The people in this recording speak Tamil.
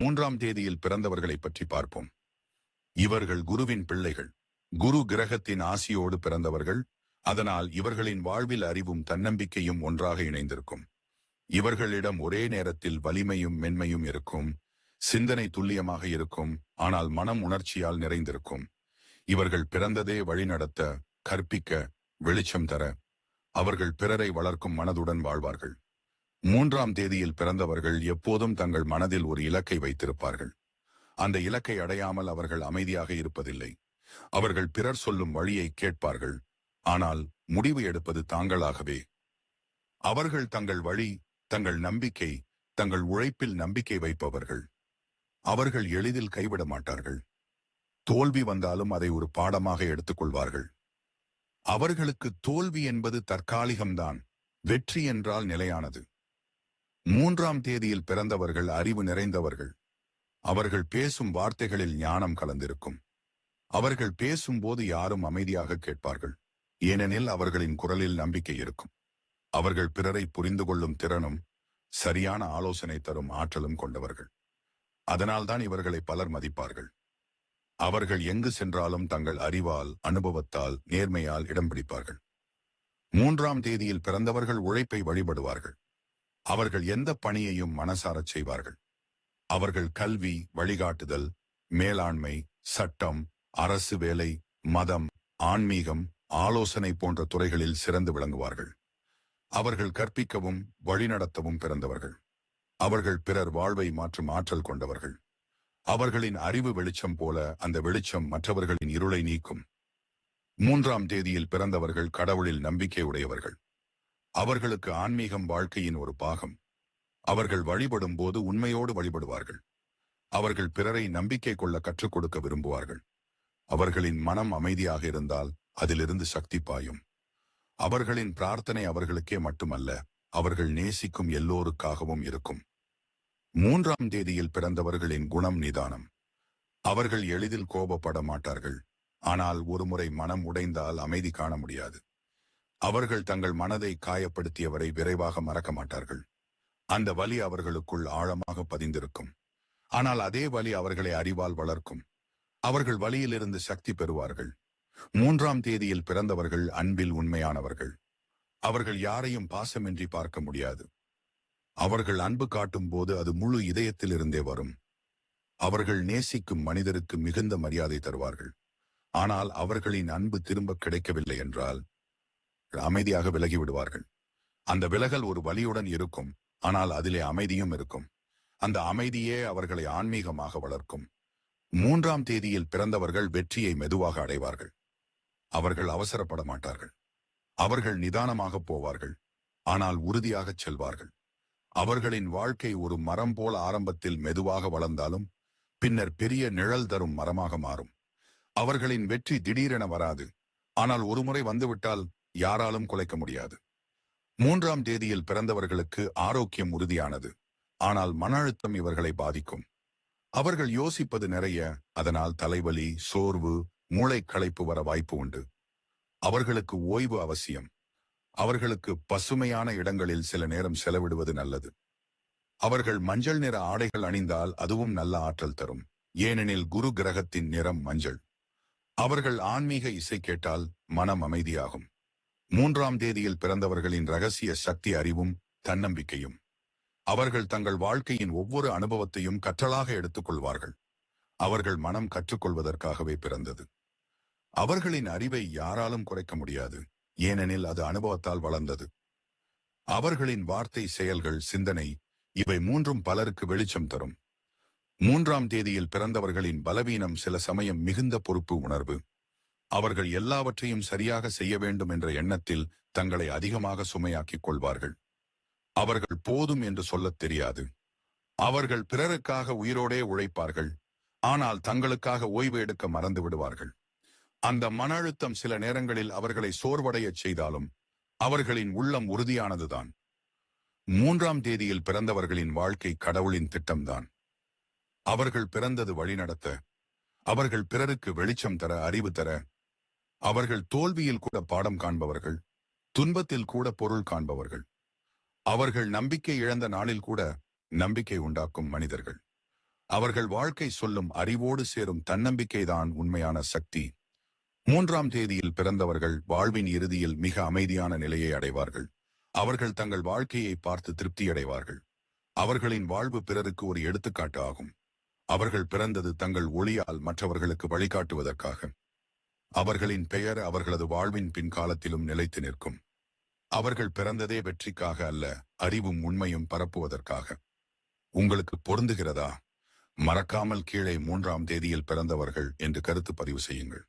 3ஆம் தேதியில் பிறந்தவர்களை பற்றி பார்ப்போம். இவர்கள் குருவின் பிள்ளைகள். குரு கிரகத்தின் ஆசியோடு பிறந்தவர்கள். அதனால் இவர்களின் வாழ்வில் அறிவும் தன்னம்பிக்கையும் ஒன்றாக இணைந்திருக்கும். இவர்களிடம் ஒரே நேரத்தில் வலிமையும் மென்மையும் இருக்கும். சிந்தனை துல்லியமாக இருக்கும். ஆனால் மனம் உணர்ச்சியால் நிறைந்திருக்கும். இவர்கள் பிறந்ததே வழிநடத்த, கற்பிக்க, வெளிச்சம் தர. அவர்கள் பிறரை வளர்க்கும் மனதுடன் வாழ்வார்கள். 3ஆம் தேதியில் பிறந்தவர்கள் எப்போதும் தங்கள் மனதில் ஒரு இலக்கை வைத்திருப்பார்கள். அந்த இலக்கை அடையாமல் அவர்கள் அமைதியாக இருப்பதில்லை. அவர்கள் பிறர் சொல்லும் வழியை கேட்பார்கள். ஆனால் முடிவு எடுப்பது தாங்களாகவே. அவர்கள் தங்கள் வழி, தங்கள் நம்பிக்கை, தங்கள் உழைப்பில் நம்பிக்கை வைப்பவர்கள். அவர்கள் எளிதில் கைவிட மாட்டார்கள். தோல்வி வந்தாலும் அதை ஒரு பாடமாக எடுத்துக்கொள்வார்கள். அவர்களுக்கு தோல்வி என்பது தற்காலிகம்தான். வெற்றி என்றால் நிலையானது. 3ஆம் தேதியில் பிறந்தவர்கள் அறிவு நிறைந்தவர்கள். அவர்கள் பேசும் வார்த்தைகளில் ஞானம் கலந்திருக்கும். அவர்கள் பேசும்போது யாரும் அமைதியாக கேட்பார்கள். ஏனெனில் அவர்களின் குரலில் நம்பிக்கை இருக்கும். அவர்கள் பிறரை புரிந்து கொள்ளும் திறனும், சரியான ஆலோசனை தரும் ஆற்றலும் கொண்டவர்கள். அதனால்தான் இவர்களை பலர் மதிப்பார்கள். அவர்கள் எங்கு சென்றாலும் தங்கள் அறிவால், அனுபவத்தால், நேர்மையால் இடம் பிடிப்பார்கள். 3ஆம் தேதியில் பிறந்தவர்கள் உழைப்பை வழிபடுவார்கள். அவர்கள் எந்த பணியையும் மனசாரச் செய்வார்கள். அவர்கள் கல்வி, வழிகாட்டுதல், மேலாண்மை, சட்டம், அரசு வேலை, மதம், ஆன்மீகம், ஆலோசனை போன்ற துறைகளில் சிறந்து விளங்குவார்கள். அவர்கள் கற்பிக்கவும் வழிநடத்தவும் பிறந்தவர்கள். அவர்கள் பிறர் வாழ்வை மாற்றும் ஆற்றல் கொண்டவர்கள். அவர்களின் அறிவு வெளிச்சம் போல அந்த வெளிச்சம் மற்றவர்களின் இருளை நீக்கும். 3ஆம் தேதியில் பிறந்தவர்கள் கடவுளில் நம்பிக்கை உடையவர்கள். அவர்களுக்கு ஆன்மீகம் வாழ்க்கையின் ஒரு பாகம். அவர்கள் வழிபடும் போது உண்மையோடு வழிபடுவார்கள். அவர்கள் பிறரை நம்பிக்கை கொள்ள கற்றுக் கொடுக்க விரும்புவார்கள். அவர்களின் மனம் அமைதியாக இருந்தால் அதிலிருந்து சக்தி பாயும். அவர்களின் பிரார்த்தனை அவர்களுக்கே மட்டுமல்ல, அவர்கள் நேசிக்கும் எல்லோருக்காகவும் இருக்கும். 3ஆம் தேதியில் பிறந்தவர்களின் குணம் நிதானம். அவர்கள் எளிதில் கோபப்பட மாட்டார்கள். ஆனால் ஒருமுறை மனம் உடைந்தால் அமைதி காண முடியாது. அவர்கள் தங்கள் மனதை காயப்படுத்தியவரை விரைவாக மறக்க மாட்டார்கள். அந்த வலி அவர்களுக்குள் ஆழமாக பதிந்திருக்கும். ஆனால் அதே வலி அவர்களை அறிவால் வளர்க்கும். அவர்கள் வலியிலிருந்து சக்தி பெறுவார்கள். 3ஆம் தேதியில் பிறந்தவர்கள் அன்பில் உண்மையானவர்கள். அவர்கள் யாரையும் பாசமின்றி பார்க்க முடியாது. அவர்கள் அன்பு காட்டும் போது அது முழு இதயத்திலிருந்தே வரும். அவர்கள் நேசிக்கும் மனிதருக்கு மிகுந்த மரியாதை தருவார்கள். ஆனால் அவர்களின் அன்பு திரும்ப கிடைக்கவில்லை என்றால் அமைதியாக விலகி விடுவார்கள். அந்த விலகல் ஒரு வலியுடன் இருக்கும். ஆனால் அதிலே அமைதியும் இருக்கும். அந்த அமைதியே அவர்களை ஆன்மீகமாக வளர்க்கும். 3ஆம் தேதியில் பிறந்தவர்கள் வெற்றியை மெதுவாக அடைவார்கள். அவர்கள் அவசரப்பட மாட்டார்கள். அவர்கள் நிதானமாக போவார்கள். ஆனால் உறுதியாகச் செல்வார்கள். அவர்களின் வாழ்க்கை ஒரு மரம் போல ஆரம்பத்தில் மெதுவாக வளர்ந்தாலும் பின்னர் பெரிய நிழல் தரும் மரமாக மாறும். அவர்களின் வெற்றி திடீரென வராது. ஆனால் ஒருமுறை வந்துவிட்டால் யாராலும் குலைக்க முடியாது. 3ஆம் தேதியில் பிறந்தவர்களுக்கு ஆரோக்கியம் உறுதியானது. ஆனால் மன அழுத்தம் இவர்களை பாதிக்கும். அவர்கள் யோசிப்பது நிறைய. அதனால் தலைவலி, சோர்வு, மூளை களைப்பு வர வாய்ப்பு உண்டு. அவர்களுக்கு ஓய்வு அவசியம். அவர்களுக்கு பசுமையான இடங்களில் சில நேரம் செலவிடுவது நல்லது. அவர்கள் மஞ்சள் நிற ஆடைகள் அணிந்தால் அதுவும் நல்ல ஆற்றல் தரும். ஏனெனில் குரு கிரகத்தின் நிறம் மஞ்சள். அவர்கள் ஆன்மீக இசை கேட்டால் மனம் அமைதியாகும். 3ஆம் தேதியில் பிறந்தவர்களின் ரகசிய சக்தி அறிவும் தன்னம்பிக்கையும். அவர்கள் தங்கள் வாழ்க்கையின் ஒவ்வொரு அனுபவத்தையும் கற்றலாக எடுத்துக்கொள்வார்கள். அவர்கள் மனம் கற்றுக்கொள்வதற்காகவே பிறந்தது. அவர்களின் அறிவை யாராலும் குறைக்க முடியாது. ஏனெனில் அது அனுபவத்தால் வளர்ந்தது. அவர்களின் வார்த்தை, செயல்கள், சிந்தனை இவை மூன்றும் பலருக்கு வெளிச்சம் தரும். 3ஆம் தேதியில் பிறந்தவர்களின் பலவீனம் சில சமயம் மிகுந்த பொறுப்பு உணர்வு. அவர்கள் எல்லாவற்றையும் சரியாக செய்ய வேண்டும் என்ற எண்ணத்தில் தங்களை அதிகமாக சுமையாக்கிக் கொள்வார்கள். அவர்கள் போதும் என்று சொல்லத் தெரியாது. அவர்கள் பிறருக்காக உயிரோடே உழைப்பார்கள். ஆனால் தங்களுக்காக ஓய்வு எடுக்க மறந்து விடுவார்கள். அந்த மன அழுத்தம் சில நேரங்களில் அவர்களை சோர்வடையச் செய்தாலும் அவர்களின் உள்ளம் உறுதியானதுதான். 3ஆம் தேதியில் பிறந்தவர்களின் வாழ்க்கை கடவுளின் திட்டம்தான். அவர்கள் பிறந்தது வழிநடத்த. அவர்கள் பிறருக்கு வெளிச்சம் தர, அறிவு தர. அவர்கள் தோல்வியில் கூட பாடம் காண்பவர்கள். துன்பத்தில் கூட பொருள் காண்பவர்கள். அவர்கள் நம்பிக்கை இழந்த நாளில் கூட நம்பிக்கை உண்டாக்கும் மனிதர்கள். அவர்கள் வாழ்க்கை சொல்லும் அறிவோடு சேரும் தன்னம்பிக்கைதான் உண்மையான சக்தி. 3ஆம் தேதியில் பிறந்தவர்கள் வாழ்வின் இறுதியில் மிக அமைதியான நிலையை அடைவார்கள். அவர்கள் தங்கள் வாழ்க்கையை பார்த்து திருப்தியடைவார்கள். அவர்களின் வாழ்வு பிறருக்கு ஒரு எடுத்துக்காட்டு ஆகும். அவர்கள் பிறந்தது தங்கள் ஒளியால் மற்றவர்களுக்கு வழிகாட்டுவதற்காக. அவர்களின் பெயர் அவர்களது வாழ்வின் பின்காலத்திலும் நிலைத்து நிற்கும். அவர்கள் பிறந்ததே வெற்றிக்காக அல்ல, அறிவும் உண்மையும் பரப்புவதற்காக. உங்களுக்கு பொருந்துகிறதா? மறக்காமல் கீழே 3ஆம் தேதியில் பிறந்தவர்கள் என்று கருத்து பதிவு செய்யுங்கள்.